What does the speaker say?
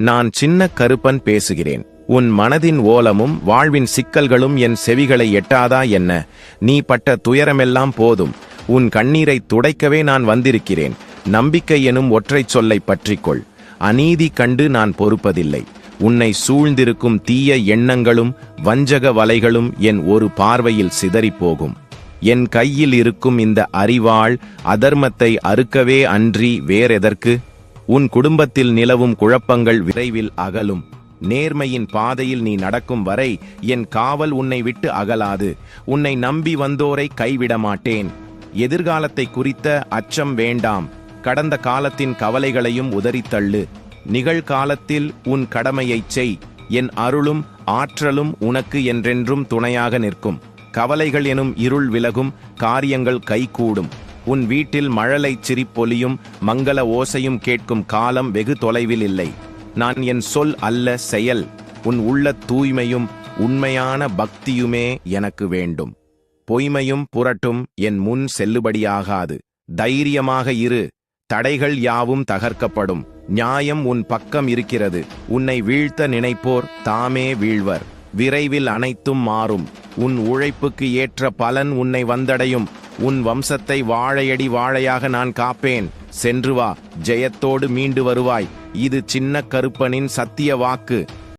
நான் சின்ன கருப்பன் பேசுகிறேன். உன் மனதின் ஓலமும் வாழ்வின் சிக்கல்களும் என் செவிகளை எட்டாதா என்ன? நீ பட்ட துயரமெல்லாம் போதும். உன் கண்ணீரை துடைக்கவே நான் வந்திருக்கிறேன். நம்பிக்கை எனும் ஒற்றைச் சொல்லை பற்றிக்கொள். அநீதி கண்டு நான் பொறுப்பதில்லை. உன்னை சூழ்ந்திருக்கும் தீய எண்ணங்களும் வஞ்சக வலைகளும் என் ஒரு பார்வையில் சிதறிப்போகும். என் கையில் இருக்கும் இந்த அரிவாள் அதர்மத்தை அறுக்கவே அன்றி வேறெதற்கு? உன் குடும்பத்தில் நிலவும் குழப்பங்கள் விரைவில் அகலும். நேர்மையின் பாதையில் நீ நடக்கும் வரை என் காவல் உன்னை விட்டு அகலாது. உன்னை நம்பி வந்தோரை கைவிட மாட்டேன். எதிர்காலத்தை குறித்த அச்சம் வேண்டாம். கடந்த காலத்தின் கவலைகளையும் உதறித்தள்ளு. நிகழ்காலத்தில் உன் கடமையைச் செய். என் அருளும் ஆற்றலும் உனக்கு என்றென்றும் துணையாக நிற்கும். கவலைகள் எனும் இருள் விலகும், காரியங்கள் கைகூடும். உன் வீட்டில் மழலை சிரிப்பொலியும் மங்கள ஓசையும் கேட்கும் காலம் வெகு தொலைவில் இல்லை. நான் என் சொல் அல்ல செயல். உன் உள்ள தூய்மையும் உண்மையான பக்தியுமே எனக்கு வேண்டும். பொய்மையும் புரட்டும் என் முன் செல்லுபடியாகாது. தைரியமாக இரு. தடைகள் யாவும் தகர்க்கப்படும். நியாயம் உன் பக்கம் இருக்கிறது. உன்னை வீழ்த்த நினைப்போர் தாமே வீழ்வர். விரைவில் அனைத்தும் மாறும். உன் உழைப்புக்கு ஏற்ற பலன் உன்னை வந்தடையும். உன் வம்சத்தை வாழையடி வாழையாக நான் காப்பேன். சென்று வா, ஜெயத்தோடு மீண்டு வருவாய். இது சின்ன கருப்பனின் சத்திய வாக்கு.